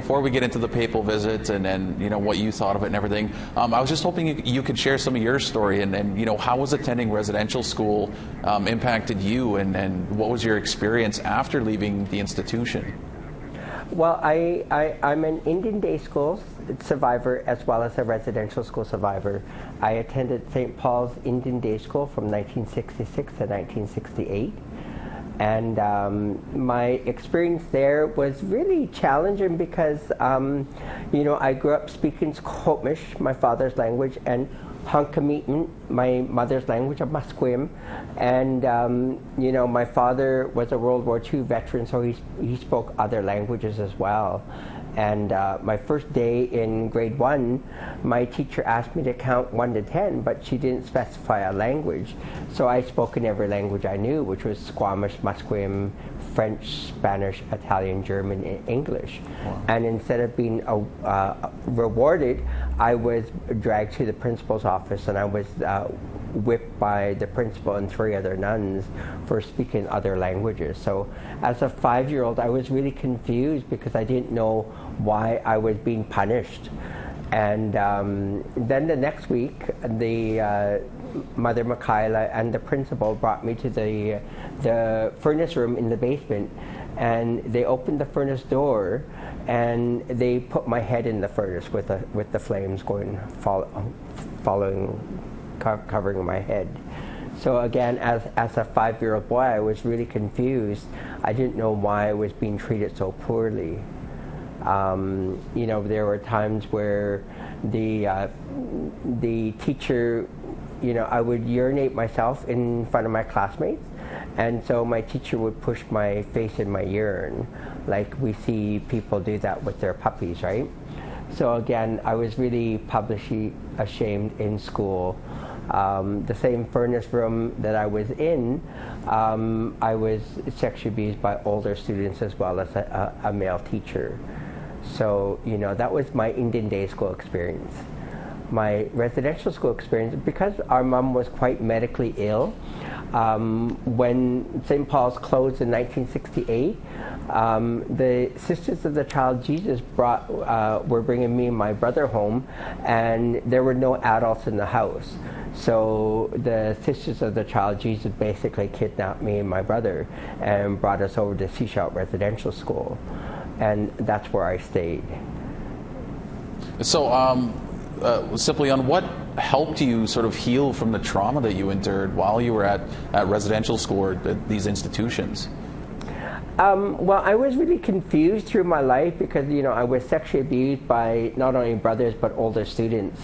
before we get into the papal visit and you know what you thought of it and everything, I was just hoping you could share some of your story and you know how was attending residential school impacted you and what was your experience after leaving the institution? Well, I'm an Indian day school survivor as well as a residential school survivor. I attended St. Paul's Indian Day School from 1966 to 1968. And my experience there was really challenging because, you know, I grew up speaking Squamish, my father's language, and Hunkameetan, my mother's language of Musqueam. And, you know, my father was a World War II veteran, so he spoke other languages as well. And my first day in grade 1, my teacher asked me to count 1 to 10, but she didn't specify a language. So I spoke in every language I knew, which was Squamish, Musqueam, French, Spanish, Italian, German, and English. Wow. And instead of being rewarded, I was dragged to the principal's office and I was whipped by the principal and 3 other nuns for speaking other languages. So as a 5-year-old, I was really confused because I didn't know why I was being punished. And then the next week, the Mother Michaela and the principal brought me to the furnace room in the basement, and they opened the furnace door and they put my head in the furnace with the flames going covering my head. So again, as a 5-year-old boy, I was really confused. I didn't know why I was being treated so poorly. You know, there were times where the teacher, you know, I would urinate myself in front of my classmates, and so my teacher would push my face in my urine, like we see people do that with their puppies, right? So again, I was really publicly ashamed in school. The same furnace room that I was in, I was sexually abused by older students as well as a male teacher. So, you know, that was my Indian day school experience. My residential school experience, because our mom was quite medically ill, when St. Paul's closed in 1968, the Sisters of the Child Jesus were bringing me and my brother home, and there were no adults in the house. So the Sisters of the Child Jesus basically kidnapped me and my brother and brought us over to Seashell Residential School, and that's where I stayed. So, Sempúlyan, what helped you sort of heal from the trauma that you endured while you were at residential school or at these institutions? Well, I was really confused through my life because, you know, I was sexually abused by not only brothers but older students.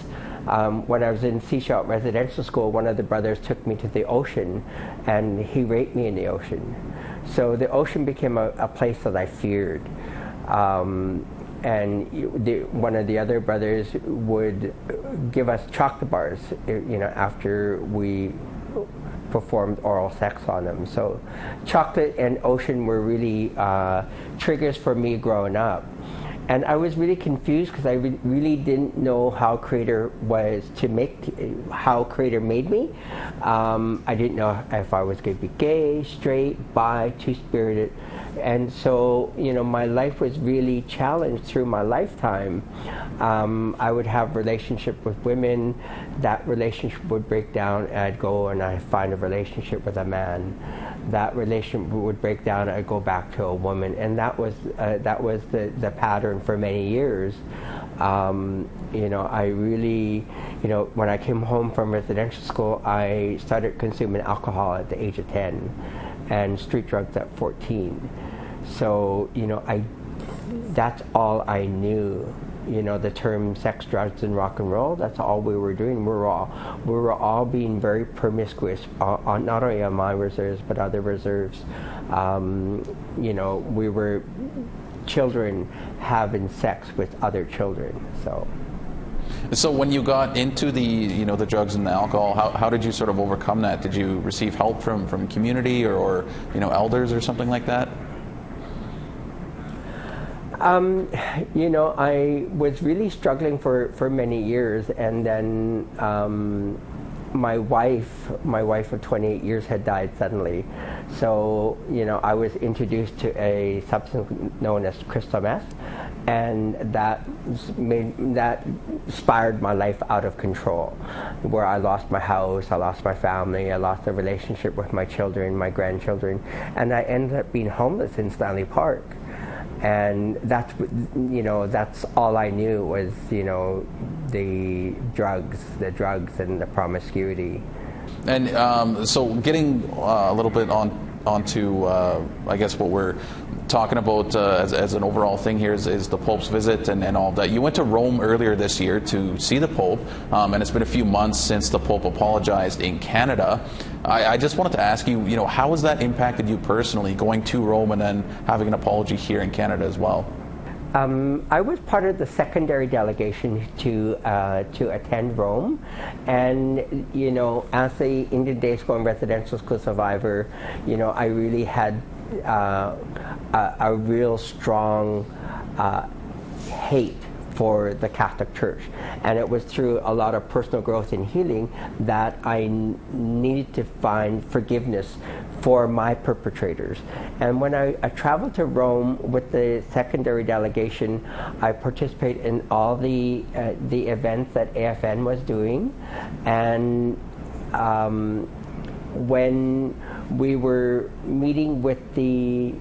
When I was in Seashell Residential School, one of the brothers took me to the ocean and he raped me in the ocean. So the ocean became a place that I feared. And one of the other brothers would give us chocolate bars, you know, after we performed oral sex on them. So chocolate and ocean were really triggers for me growing up. And I was really confused because I really didn't know how Creator how Creator made me. I didn't know if I was going to be gay, straight, bi, two-spirited. And so, you know, my life was really challenged through my lifetime. I would have relationship with women, that relationship would break down, and I'd go and I'd find a relationship with a man. That relationship would break down, I'd go back to a woman, and that was the pattern for many years. You know, I really, you know, when I came home from residential school, I started consuming alcohol at the age of 10 and street drugs at 14. So, you know, that's all I knew. You know, the term sex, drugs, and rock and roll, that's all we were doing. We were all being very promiscuous, not only on my reserves, but other reserves. You know, we were children having sex with other children, so. So when you got into the drugs and the alcohol, how did you sort of overcome that? Did you receive help from community or elders or something like that? You know, I was really struggling for many years, and then my wife of 28 years had died suddenly. So, you know, I was introduced to a substance known as crystal meth, and that spiraled my life out of control, where I lost my house, I lost my family, I lost the relationship with my children, my grandchildren, and I ended up being homeless in Stanley Park. And that's all I knew was the drugs and the promiscuity. And so getting a little bit onto I guess what we're talking about as an overall thing here is the Pope's visit and all of that. You went to Rome earlier this year to see the Pope, and it's been a few months since the Pope apologized in Canada. I just wanted to ask you, how has that impacted you personally, going to Rome and then having an apology here in Canada as well? I was part of the secondary delegation to attend Rome, and as a Indian Day School and residential school survivor, I really had a real strong hate for the Catholic Church, and it was through a lot of personal growth and healing that I needed to find forgiveness for my perpetrators. And when I traveled to Rome with the secondary delegation, I participated in all the events that AFN was doing, and when we were meeting with the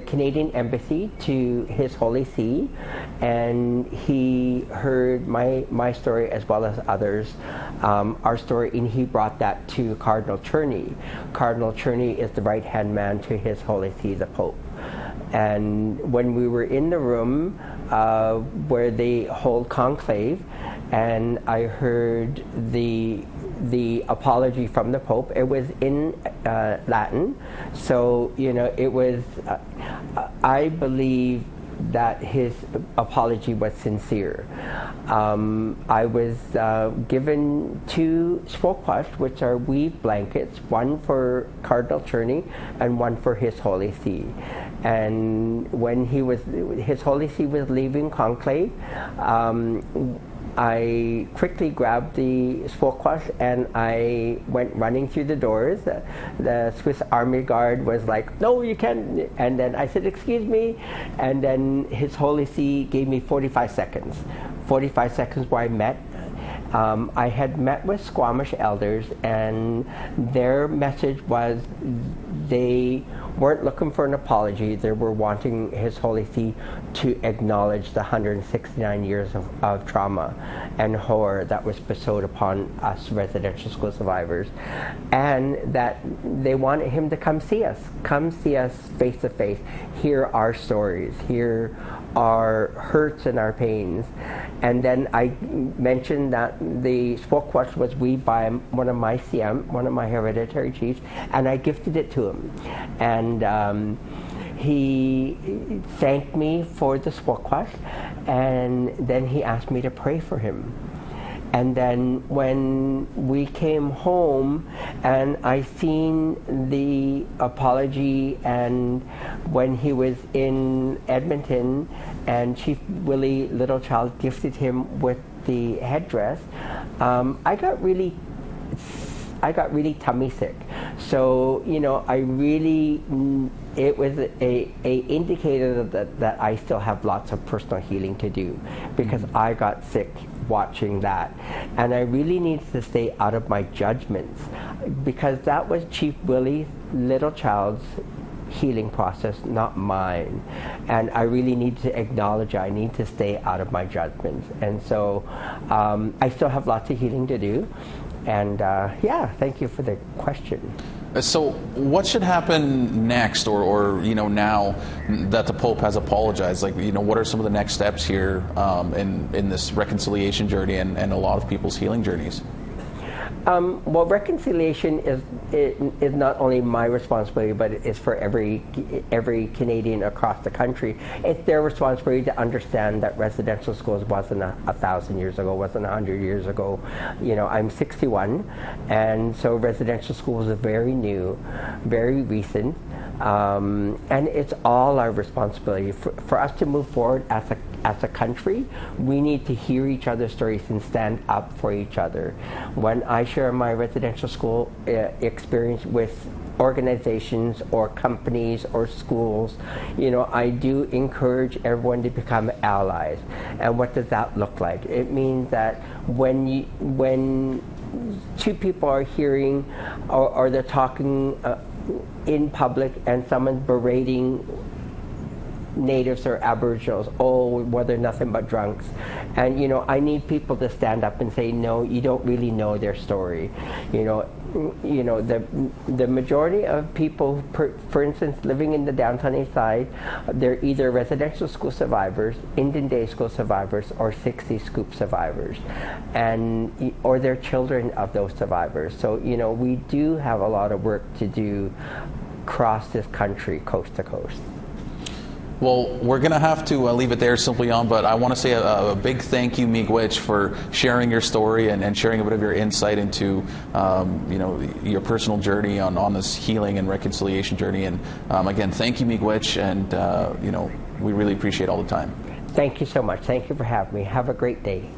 Canadian Embassy to His Holy See, and he heard my story as well as others, our story, and he brought that to Cardinal Cherney. Cardinal Cherney is the right-hand man to His Holy See, the Pope. And when we were in the room where they hold conclave, and I heard the apology from the Pope, it was in Latin, so it was I believe that his apology was sincere. I was given 2 spokwash, which are weave blankets, one for Cardinal Cherney and one for His Holy See. And when His Holy See was leaving conclave, I quickly grabbed the spokwash and I went running through the doors. The Swiss Army Guard was like, "No, you can't." And then I said, "Excuse me." And then His Holy See gave me 45 seconds. 45 seconds where I met. I had met with Squamish elders, and their message was they weren't looking for an apology. They were wanting His Holy See to acknowledge the 169 years of trauma and horror that was bestowed upon us residential school survivors, and that they wanted him to come see us face to face, hear our stories, hear our hurts and our pains. And then I mentioned that the spokwash was weaved by one of my CM, one of my hereditary chiefs, and I gifted it to him. And he thanked me for the spokwash, and then he asked me to pray for him. And then when we came home and I seen the apology, and when he was in Edmonton and Chief Willie Littlechild gifted him with the headdress, I got really tummy sick. So it was a indicator that I still have lots of personal healing to do, because I got sick watching that, and I really needed to stay out of my judgments, because that was Chief Willie Littlechild's healing process, not mine. And I really need to acknowledge I need to stay out of my judgments. And so I still have lots of healing to do. And thank you for the question. So what should happen next, or now that the Pope has apologized? What are some of the next steps here in this reconciliation journey and a lot of people's healing journeys? Well, reconciliation is not only my responsibility, but it's for every Canadian across the country. It's their responsibility to understand that residential schools wasn't 1,000 years ago, wasn't 100 years ago. I'm 61, and so residential schools are very new, very recent. And it's all our responsibility. For us to move forward as a country, we need to hear each other's stories and stand up for each other. When I share my residential school experience with organizations or companies or schools, I do encourage everyone to become allies. And what does that look like? It means that when two people are hearing or they're talking in public and someone's berating natives or aboriginals, well, they're nothing but drunks, and I need people to stand up and say, no, you don't really know their story. The majority of people, for instance, living in the downtown east side, they're either residential school survivors, Indian day school survivors, or 60 scoop survivors, or they're children of those survivors. So we do have a lot of work to do across this country, coast to coast. Well, we're going to have to leave it there, Sempúlyan, but I want to say a big thank you, Miigwech, for sharing your story and sharing a bit of your insight into your personal journey on this healing and reconciliation journey. And again, thank you, Miigwech, and we really appreciate all the time. Thank you so much. Thank you for having me. Have a great day.